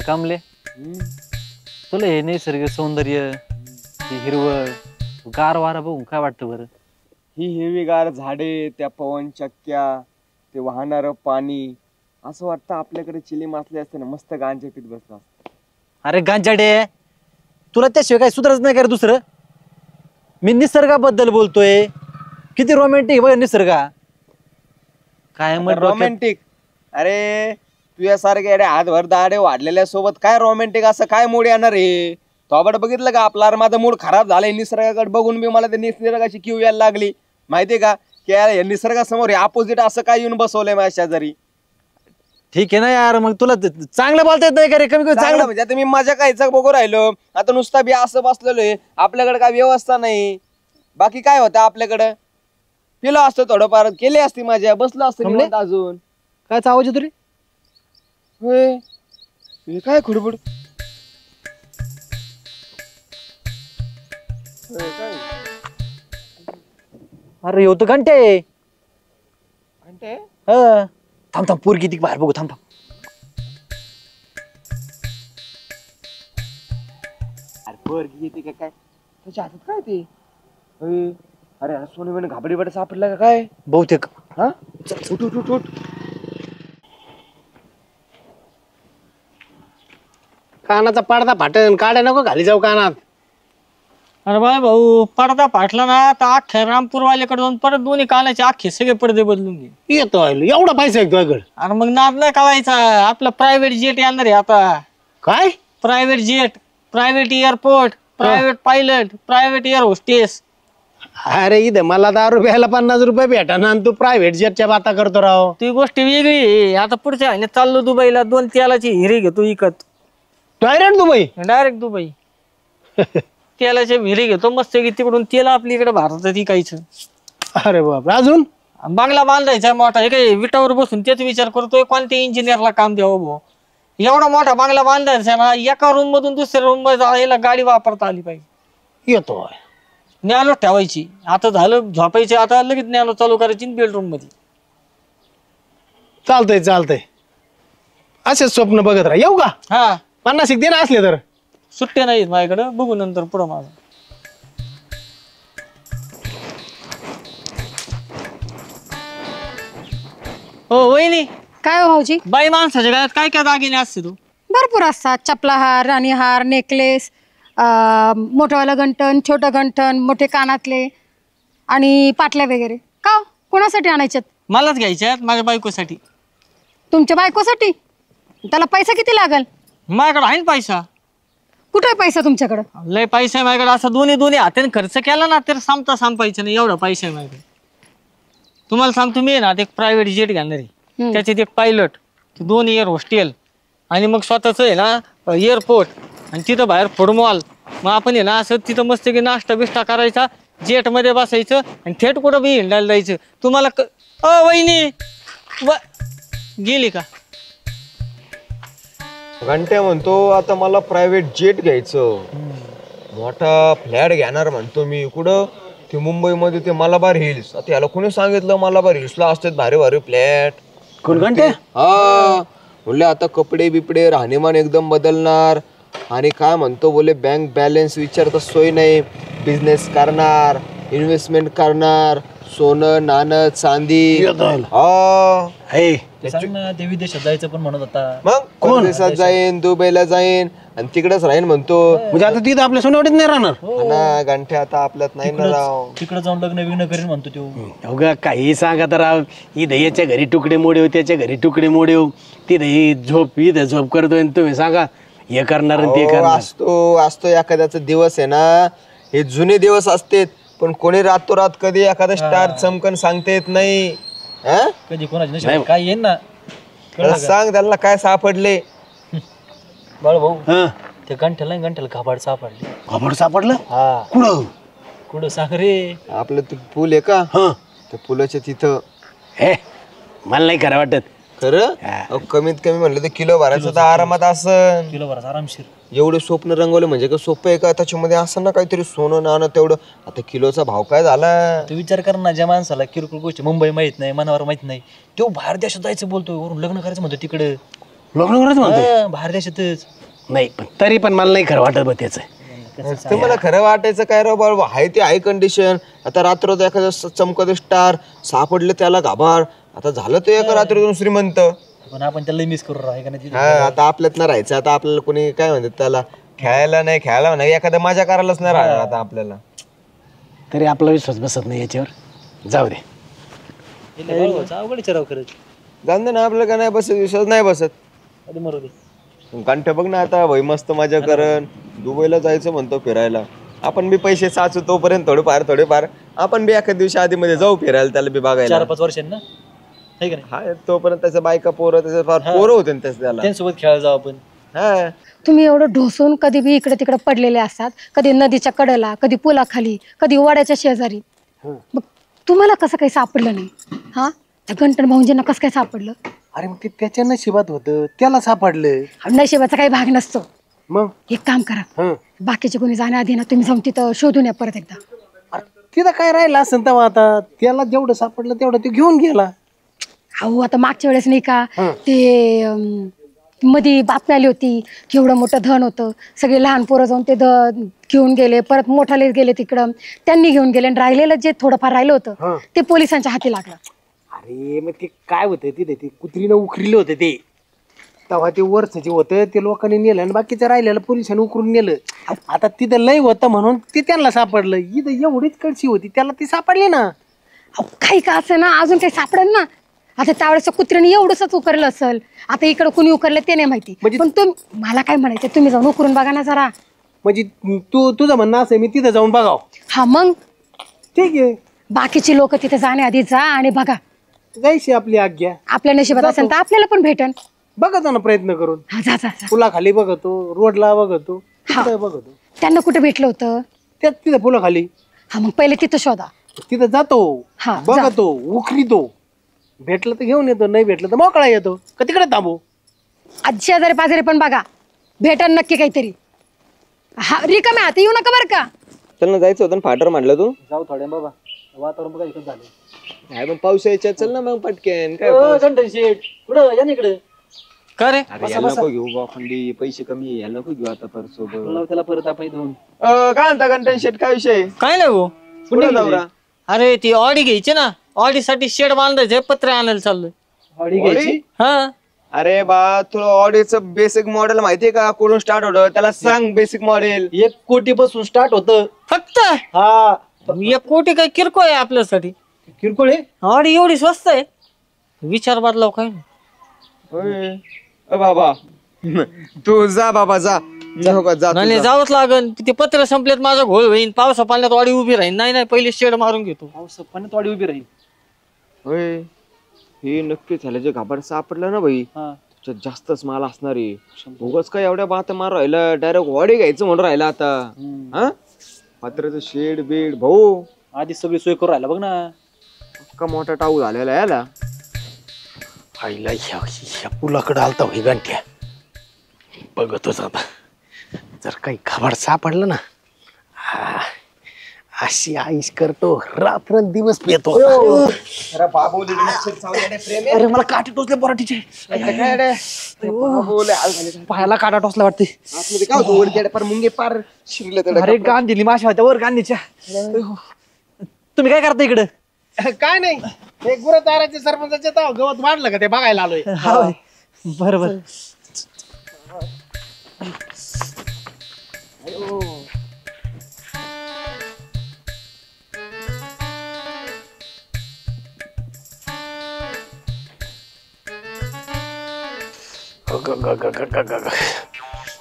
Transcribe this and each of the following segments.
काय कामले तुला हे निसर्ग सौंदर्य हे हिरवळ गार वारा बघून काय वाटतं बरं? ही हिरवीगार झाडे, त्या पवन चक्क्या, ते वाहणारं पाणी, असं वाटतं आपल्याकडे चिली मासले असते ना, मस्त गांजा पीत बसला असतं. अरे गांजाडे, तुला त्याशिवाय काही सुधारच नाही का रे दुसरं? मी निसर्गाबद्दल बोलतोय. किती रोमॅन्टिक बघ निसर्गा. काय मग रोमॅन्टिक? अरे तुझ्यासारखे हातभर दाडे वाढलेल्या सोबत काय रोमॅन्टिक, असं काय मूड येणार आहे? थोबड बघितलं का आपला? माझा मूड खराब झालाय निसर्गाकडे बघून बी. मला त्या निसर्गाची किव यायला लागली माहितीये का? की यार निसर्गासमोर हे अपोजिट असं काय येऊन बसवलंय माझ्या शेजारी. ठीक आहे ना यार, मग तुला चांगलं बोलता येत नाही का रे? कमी कमी चांगलं म्हणजे आता मी माझ्या काहीच बघू राहिलो, आता नुसता बी असं बसलेलो आहे. आपल्याकडे काय व्यवस्था नाही, बाकी काय होतं आपल्याकडं? पिलो असतो थोडंफार, केली असती माझ्या, बसलो असतो निवांत अजून. काय आवाज येतो रे? होय, हे काय खुडबुड? अरे होतं घंटे. घंटे? थांब थांब, पोरगी ती बाहेर बघू. थांब थांब. अरे पोरगी येते का काय? त्याच्या हातात काय ते? होय. अरे सोने म्हणे घाबडी बडा सापडला का काय? बहुतेक. हा, उठ उठ उठ उठ. कानाचा पडदा फाटन, काढ्या नको घाली जाऊ कानात. अरे बाय भाऊ, पडदा फाटला ना तर अख्ख्या रामपूरवाल्याकडे जाऊन परत दोन्ही कानाचे अख्खे सगळे पडदे बदलून घे. येतो एवढा पैसा आहे तुझ्याकडे? अरे मग नाद नाही करायचा. आपलं प्रायव्हेट जेट येणार आहे आता. काय? Private jet, private airport, private pilot, private air hostess. अरे इथे मला दारू प्यायला 50 रुपये भेटा आणि तू प्रायव्हेट जेटच्या बाता करतो राव. ती गोष्ट वेगळी आहे. आता पुढच्या महिन्यात चाललो दुबईला, 2 तेलाची हिरे घेतो विकत. Direct Dubai? Direct Dubai. तेलाचे विहिरी घेतो मस्त की, तिकडून तेल आपली इकडे भारतात विकायचं. अरे बाप, अजून? बांगला बांधायचा मोठा. हे काही विटावर बसून तेच विचार करतोय कोणत्या इंजिनियरला काम द्यावं भाऊ. एवढा मोठा बांगला बांधायचा ना, एका रूम मधून दुसऱ्या रूम मध्ये जायला गाडी वापरता आली पाहिजे. येतो. न्यानो ठेवायची. आता झालं झोपायचे, आता लगेच न्यानो चालू करायची बेडरूम मध्ये. चालतंय चालतंय, असेच स्वप्न बघत राहा. येऊ का? हा, 50 दे ना असले तर. सुट्टे नाहीत माझ्याकडे, बघू नंतर पुढं माझं. हो वहिनी. काय हो भाऊजी? बाई माणसाच्या गळ्यात काय काय दागिने असते तू? भरपूर असतात. चपला हार, राणी हार, नेकलेस, मोठंवालं गंठण, छोटं गंठण, मोठे कानातले आणि पाटल्या वगैरे. का हो? कोणासाठी आणायच्यात? मलाच घ्यायच्यात, माझ्या बायकोसाठी. तुमच्या बायकोसाठी? त्याला पैसा किती लागल? माझ्याकडे आहे ना पैसा. कुठे आहे पैसा तुमच्याकडं? लय पैसा आहे माझ्याकडे. असं दोन्ही हाताने खर्च केला ना तर संपायचं नाही, एवढा पैसा आहे माझ्याकडे. तुम्हाला सांगतो मी ना, एक प्रायव्हेट जेट घेणार आहे, त्याच्यात एक पायलट, 2 एअर हॉस्टेल आणि मग स्वतःच आहे ना एअरपोर्ट, आणि तिथं बाहेर फूड मॉल. मग आपण आहे ना असं तिथं मस्त की नाश्ता बिष्टा करायचा, जेट मध्ये बसायचं आणि थेट कुठं बी हिंडायला जायचं. तुम्हाला वहिनी गेली का? घंट्या म्हणतो आता मला प्रायव्हेट जेट घ्यायचं, मोठा फ्लॅट घेणार म्हणतो मी. कुठं? ते मुंबईमध्ये ते मलाबार हिल्स. आता याला कोणी सांगितलं मलाबार हिल्सला असतात भारी भारी फ्लॅट? कोण घंटे? हा, म्हणले आता कपडे बिपडे राहणीमान एकदम बदलणार. आणि काय म्हणतो बोले, बँक बॅलन्स विचारता सोय नाही, बिझनेस करणार, इन्व्हेस्टमेंट करणार, सोनं नाणं चांदी. ते विदेशात जायचं पण म्हणत होता. मग परदेशात जाईन, दुबईला जाईन आणि तिकडेच राहीन म्हणतो. म्हणजे आता तिथं आपल्या सोनवडीत नाही राहणार? ना गंठ्या, आता आपल्यात नाही ना राव. तिकडे जाऊन लग्न विग्न करीन म्हणतो तो. अवघा काही सांगा तर राव. इथं याच्या घरी तुकडे मोडे, त्याच्या घरी तुकडे मोडे, तिथं झोप, इथं झोप करतोय. तुम्ही सांगा हे करणार आणि ते करणार. असतो एखाद्याचा दिवस आहे ना, हे जुने दिवस असते, पण कोणी रातोरात कधी एखादा स्टार चमकन सांगता येत नाही. कधी कोणाची काय येईन ना. सांग त्यांना काय सापडले. बाळ भाऊ, ते गंठ्याला घाबाड सापडले. घाबाड सापडलं? हा. कुठं सांग रे? आपलं ते पूल आहे का, त्या पुलाच्या तिथं. हे मला नाही खरं वाटत. खरं? कमीत कमी म्हणलं तर किलो भरायचं तर आरामात असं. किलो भरायचं आरामशीर. एवढे स्वप्न रंगवले म्हणजे का सोपं आहे का? त्याच्यामध्ये असं ना काहीतरी सोनं नाणं तेवढं. आता किलोचा भाव काय झाला? तू विचार कर ना, ज्या माणसाला किरकोळ गोष्टी मुंबई माहित नाही, मनावर माहित नाही, तो बाहेर देशात जायचं बोलतोय, वरून लग्न करायचं म्हणतो तिकडे. लग्न करायचं म्हणतोय बाहेर देशातच. नाही पण तरी पण मला नाही खरं वाटत बा त्याचं. तुम्हाला खरं वाटायचं काय राव बाबा, हाय ते हाय कंडिशन. आता रात्र एखादं चमकत स्टार सापडलं त्याला घाबार, आता झालं तो एका रात्रीतून श्रीमंत. पण आपण त्याला मिस करू राव, आहे का नाही? हा, आता आपल्यात ना राहायचं, आता आपल्याला कोणी काय म्हणतात त्याला, खेळायला नाही एखाद्या मजा करायलाच नाही राहणार आता आपल्याला. तरी आपला विश्वास बसत नाही याच्यावर. जाऊ दे. अवघड राव खरंच. जाण दे ना, आपल्याला काय नाही बसत, विश्वास नाही बसत. अरे मरू दे. कंठ बघ ना आता, भाई मस्त मजा करण. दुबईला जायचं म्हणतो फिरायला. आपण बी पैसे साचू तोपर्यंत थोडेफार आपण बी एखाद्या दिवशी आधी मध्ये जाऊ फिरायला, त्याला बी बघायला. 4-5 वर्षांना आहे का नाही? हा, तोपर्यंत त्याच्या बायका पोरं त्याच्या फार पोरं होते ना त्याला. त्यांच्यासोबत खेळायला जाऊ आपण. हा, तुम्ही एवढं ढोसून कधी बी इकडे तिकडे पडलेले असतात, कधी नदीच्या कडेला, कधी पुलाखाली, कधी वड्याच्या शेजारी. मग तुम्हाला कसं काही सापडलं नाही? हा, त्या गंटन भाऊंजींना कसं काय सापडलं? अरे मग ते त्याच्या नशिबात होतं, त्याला सापडलं. नशिबाचा काही भाग नसतो. मग एक काम करा, बाकीचे कोणी जाण्याआधी ना तुम्ही जाऊन तिथं शोधून या परत एकदा. तिथं काय राहिलं असं तेव्हा, आता त्याला जेवढं सापडलं तेवढं ते घेऊन गेला. अहो आता मागच्या वेळेस नाही का ते मध्ये बातमी आली होती की एवढं मोठं धन होतं, सगळे लहान पोरं जाऊन ते घेऊन गेले, परत मोठाले गेले तिकडं, त्यांनी घेऊन गेले, आणि राहिलेलं जे थोडंफार राहिलं होतं ते पोलिसांच्या हाती लागलं. अरे मग ते काय होतं तिथे, ते कुत्रीनं उखरिलं होतं ते, तेव्हा ते वरचं जे होतं ते लोकांनी नेलं आणि बाकीचं राहिलेलं पोलिसांनी उकरून नेलं. आता तिथं लय होतं म्हणून ते त्यांना सापडलं. इथं एवढीच कळशी होती, त्याला ती सापडली ना. अहो काही का असं ना, अजून काही सापडेल ना. आता त्यावेळेस कुत्र्याने एवढंच उकरलं असेल, आता इकडं कुणी उकरलं ते नाही माहिती. पण मला काय म्हणायचं, तुम्ही जाऊन उकरून बघा ना जरा. म्हणजे तुझं म्हणणं असं मी तिथं जाऊन बघाव? हा मग ठीक आहे, बाकीची लोक तिथे जाण्याआधी जा आणि बघा. जायची आपली आज्ञा. आपल्या नशिबात असेल तर आपल्याला पण भेटन. बघतो ना प्रयत्न करून. हा जा जा जा. पुलाखाली बघतो, रोडला बघतो, तिथं बघतो. त्यांना कुठे भेटलं होतं? त्यात तिथं पुलाखाली. हा मग पहिले तिथं शोधा. तिथं जातो, हा, जा. बघतो, उखरीतो. भेटलं तर घेऊन येतो, नाही भेटलं तर मोकळा येतो. का तिकडे थांबू? आज शेजारी पाजारी पण बघा, भेटन नक्की काहीतरी. हा रिकामे हाती येऊ नका बरं का. चल ना, जायचं होतं ना फाटर म्हणलं तू. जाऊ थोड्या बाबा, वातावरण बघा इकडं झालं. काय पण पाऊस यायच्या, चल ना मग पटकेन. काय गंठन शेठ पुढं या ना इकडे. का रे? अरे याला नको घेऊ बा, खंडी पैसे कमी आहे, याला नको घेऊ आता परत सोबत. त्याला परत आपण दोन. काय म्हणता कंटन शेट, काय विषय? काय नाही भाऊ. कुठे नवरा? अरे ती ऑडी घ्यायची ना, ऑडी साठी शेड बांधायचे, पत्रे आणायला चाललोय. गाडी घ्यायची. हा अरे बा, तुला ऑडीचं बेसिक मॉडेल माहितीये का? कुठून स्टार्ट होतं त्याला सांग. बेसिक मॉडेल 1 कोटी पासून स्टार्ट होतं. फक्त हा 1 कोटी काय किरकोळ आहे आपल्यासाठी. किरकोळ आहे. ऑडी एवढी स्वस्त आहे, विचार बदलाव काय नाही. होय. बाबा तू जा बाबा, जा नको जा तू नाही जा. जावंच लागन. ते पत्र संपलेत, माझा घोळ होईन, पावसा पाण्यात ऑडी उभी राहीन. नाही पहिले शेड मारून घेतो. पाण्यात वाडी उभी राहील. होय, हे नक्की झालं. जे घाबर सापडलं ना भाई, हा त्याच्यात जास्तच माल असणार आहे. उगाच काय एवढ्या बात मार राहिला, डायरेक्ट ऑडी घ्यायचं म्हणून राहिला आता. हा, पत्र्याचं शेड बीड भाऊ आधी सगळी सोय करू राहिला बघ ना. इतका मोठा टाऊ झालेला याला. आईला ह्या पुलाकडे आलता होई गांठ्या. बघतोच आता, जर काही खबर सापडलं ना, अशी आईश करतो, रात्रंदिवस पेतो. अरे मला काठी टोचले पराठीचे. पायाला काटा टोचला वाटते. मुंगे पार शिरले. अरे गांध दिली माशा होत्या वर गांधीच्या. तुम्ही काय करता इकडे? काय नाही, एक गुरुद्वाराचे सरपंचाचे गवत वाढलं का ते बघायला आलोय. बरोबर.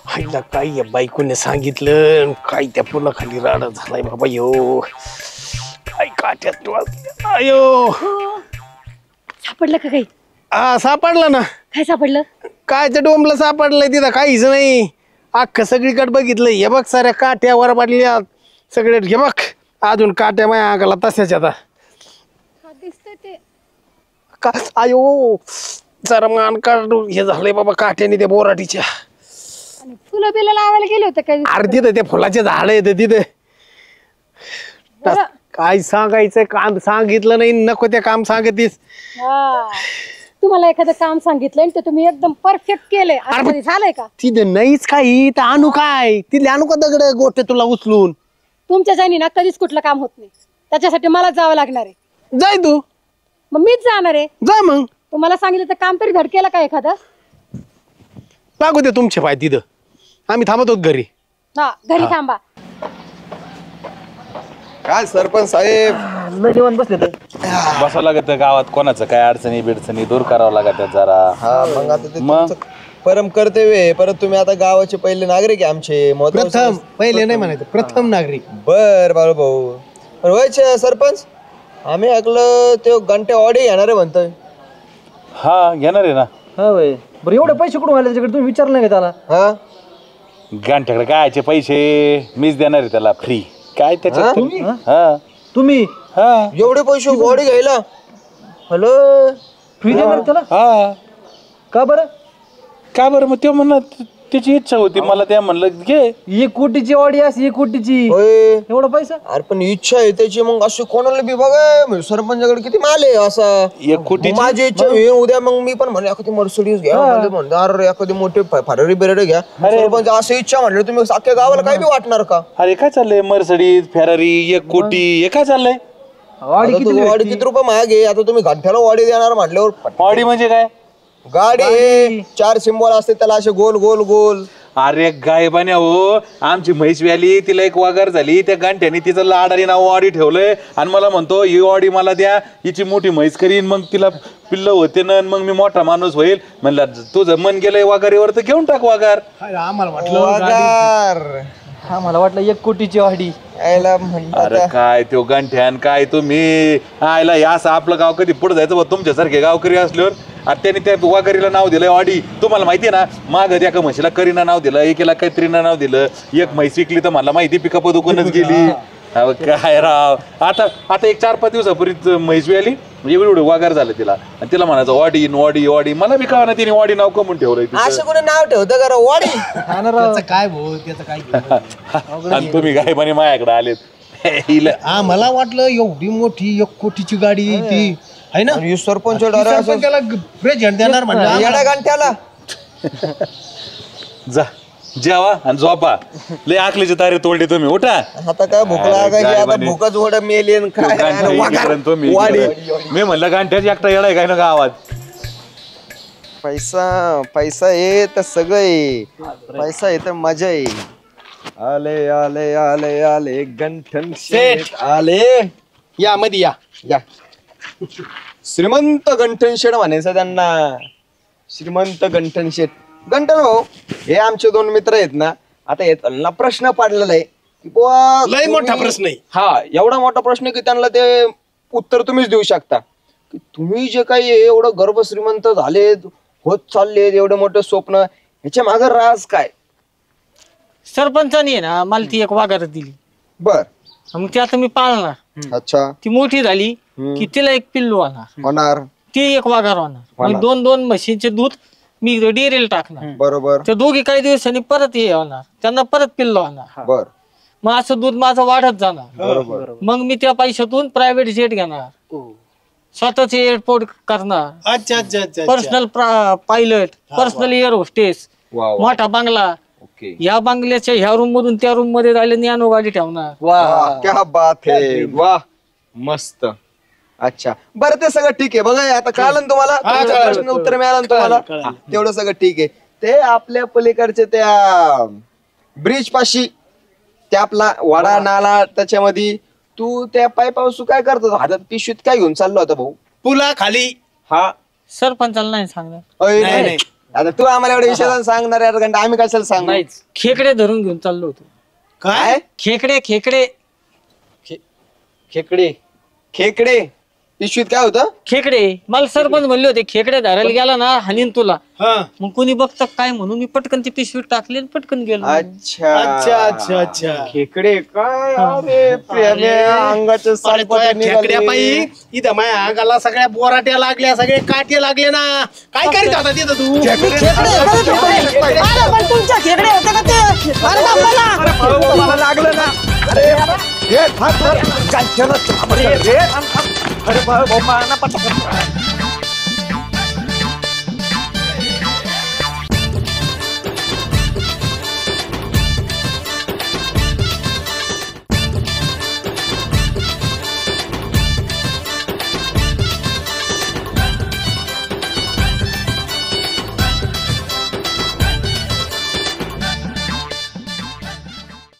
आईला काय या बायकोने सांगितलं, काय त्या पुलाखाली राडा झालाय बाबा. यो काय काट्यात आयो. सापडलं का काही? सापडलं ना. काय सापडलं? कायच्या डोंबला सापडलंय, तिथं काहीच नाही. अख्खं सगळीकडे बघितलं, हे बघ साऱ्या काट्या वर पडल्या सगळे. हे बघ अजून काट्या माझ्या अंगाला तशाच आता. दिसतंय ते. का आयो, जरा मान काढून हे झालंय बाबा काट्याने त्या बोराटीच्या. आणि फुलं बिलं लावायला गेले होते काय? अरे तिथं ते फुलाचे झाड येते तिथे. काय सांगायचं, काम सांगितलं नाही, नको ते काम सांगतीस. तुम्हाला एखादं काम सांगितलं आणि ते तुम्ही एकदम परफेक्ट केलंय असं कधी झालंय का? तिथे नाहीच काही तर आणू काय, तिथले आणू का दगड गोष्ट तुला उचलून? तुमच्या जाणी ना कधीच कुठलं काम होत नाही, त्याच्यासाठी मला जावं लागणार आहे. जाय तू, मग मीच जाणार आहे. जा मग. तुम्हाला सांगितलं तर काम तरी धडकेलं का एखादं? लागू दे तुमचे पाय तिथं, आम्ही थांबतो घरी. हा घरी थांबा. काय सरपंच साहेब, निवांत बसले तर बसावं लागत गावात, कोणाचं काय अडचणी बिडचणी दूर करावं लागत जरा. हा मग आता ते तुमचं परम कर्तव्य आहे. परत तुम्ही आता गावाचे पहिले नागरिक आहे आमचे, प्रथम, पहिले नाही म्हणायचं, प्रथम नागरिक. बर बाळू भाऊ. व्हायचे सरपंच, आम्ही ऐकलं ते घंटे ऑडी येणार आहे म्हणतोय. हा घेणार आहे ना. हा वय बरं, एवढे पैसे कुठून आले त्याच्याकडे? तुम्ही विचारलं नाही का त्याला? हा गांठ्याकडे कायचे पैसे मीच देणार आहे त्याला फ्री. काय त्याच्यात हा तुम्ही हा एवढे पैसे ऑडी घ्यायला? हॅलो, फ्री देणार त्याला? हा. का बरं? का बरं? मग ते म्हणत त्याची इच्छा होती, मला त्या म्हणलं घे. 1 कोटीची ऑडी असते, 1 कोटीची. होय. एवढा पैसा? अरे पण इच्छा आहे त्याची, मग अशी कोणाला बी बघा म्हणजे सरपंचाकडे किती माल आहे असा. 1 कोटी माझी इच्छा आहे उद्या मग मी पण म्हणलं एखादी मर्सिडीज घ्या, म्हणजे अरे एखादी मोठी फरारी बिरारी घ्या. सरपंच असं इच्छा म्हणलं तुम्ही अख्ख्या गावाला काय बी वाटणार का? अरे काय चाललंय? मर्सडीज, फेरारी, 1 कोटी, हे काय चाललंय? ऑडी वाडी किती रुपये महाग आहे? आता तुम्ही घंट्याला वाडी देणार म्हटल्यावर ऑडी म्हणजे काय? गाडी आहे, 4 सिम्बॉल असते त्याला, असे गोल गोल गोल. अरे गायबाने हो, आमची म्हैस व्याली, तिला एक वागार झाली, त्या गांठ्याने तिचं लाडाने नाव ऑडी ठेवलंय आणि मला म्हणतो ही ऑडी मला द्या, हिची मोठी म्हैस करीन, मग तिला पिल्ल होते ना, मग मी मोठा माणूस होईल. म्हणलं तुझं मन गेलंय वागारीवर तर घेऊन टाक वागार. आम्हाला वाटलं वागार. हा मला वाटलं 1 कोटीची ऑडी. यायला म्हणलं अरे काय तो गांठ्यान, काय तुम्ही आयला या असं आपलं गाव कधी पुढे जायचं बा? तुमच्यासारखे गावकरी असल्यावर. आता त्यांनी त्या वाघारीला नाव दिलंय ऑडी. तुम्हाला माहिती आहे ना, माग एका म्हशीला करीना नाव दिलं, एकेला काहीतरीना नाव दिलं, एक म्हैस विकली तर मला माहिती पिकाप दुकानच गेली. अहो काय राव, आता एक 4-5 दिवसापूर्वी म्हैसवी आली, एवढं वागार झालं तिला, आणि तिला म्हणायचं ऑडी ऑडी ऑडी. मला बी कळा ना तिने ऑडी नाव कमवून ठेवलंय. असं कोणी नाव ठेवतं का राव वाडी? त्याचं काय भाऊ, त्याचं काय. आणि तुम्ही गायबाने माझ्याकडे आलेत. मला वाटलं एवढी मोठी 1 कोटीची गाडी ती आहे ना, आणि सरपंच त्याला प्रेझेंट देणार म्हणलं. येड्या गांठ्याला. जा जेवा आणि झोपा, लय आखलीचे तारे तोडले तुम्ही. उठा आता काय भूक लागायची, आता भूकच वड मेलेन काय. वाडी. मी म्हणलं गांठ्याची एकटा येडाय काय ना गावात. पैसा पैसा आहे तर सगळं आहे, पैसा आहे तर मजा आहे. आले आले आले आले गंठन शेठ आले. या मध्ये या. श्रीमंत गंठन शेठ म्हणायचं त्यांना, श्रीमंत गंठन शेठ. गंठन भाऊ हे आमचे 2 मित्र आहेत ना, आता हे त्यांना प्रश्न पडलेला आहे की बुवा लय मोठा प्रश्न आहे. हा एवढा मोठा प्रश्न की त्यांना ते उत्तर तुम्हीच देऊ शकता की तुम्ही जे काही एवढं गर्भ श्रीमंत झाले, होत चालले, एवढं मोठं स्वप्न, ह्याच्या मागे राज काय? सरपंचानी आहे ना मला ती एक वाघार दिली, बर. मग ती आता मी पाळणार. अच्छा. ती मोठी झाली की तिला एक पिल्लू होणार, होणार. ती एक वाघार होणार. मग 2-2 म्हशींचे दूध मी डेअरीला टाकणार. बरोबर. ते दोघी काही दिवसांनी परत हे होणार, त्यांना परत पिल्लू होणार. बर. मग असं दूध माझं वाढत जाणार. बरोबर. मग मी त्या पैशातून प्रायव्हेट जेट घेणार, स्वतःचे एअरपोर्ट करणार, अच्छा अच्छा अच्छा. Personal pilot, personal air hostess, वा वा. मोठा बंगला. ओके. या बंगल्याच्या ह्या रूम मधून त्या रूम मध्ये राहिले नॅनो गाडी ठेवणार. वाह क्या बात है, वाह मस्त. अच्छा बरं, ते सगळं ठीक आहे. बघा आता कळलं ना तुम्हाला, तुमच्या प्रश्नाचं उत्तर मिळालं ना तुम्हाला, हा, तेवढं सगळं ठीक आहे. ते आपल्या पलीकडचे त्या ब्रिज पाशी ते आपला वाडा नाला, त्याच्यामध्ये तू त्या पायपावसू काय करतो? हातात पिशवीत काय घेऊन चाललो होता भाऊ? पुला खाली. हा सरपंचाला नाही सांगणार. अय, नाही. आता तू आम्हाला एवढ्या विषयाला सांगणार यार, कारण आम्ही कशाला सांगू? खेकडे धरून घेऊन चाललो होतो. काय? खेकडे खेकडे खेकडे खेकडे पिशवीत काय होतं? खेकडे. मला सरपंच म्हणले होते खेकडे धरायला गेला ना हानीन तुला. मग कुणी बघतं काय म्हणून मी पटकन ती पिशवीत टाकली आणि पटकन गेलो. अच्छा अच्छा अच्छा अच्छा. खेकडे काय? अरे प्रेम्या, अंगाचे सालपट्या खेकड्या निघाले. पायी इथं माझ्या अंगाला सगळ्या बोराट्या लागल्या, सगळे काटे लागले ना. काय करीत होता तिथं तू? मला लागलं ना. अरे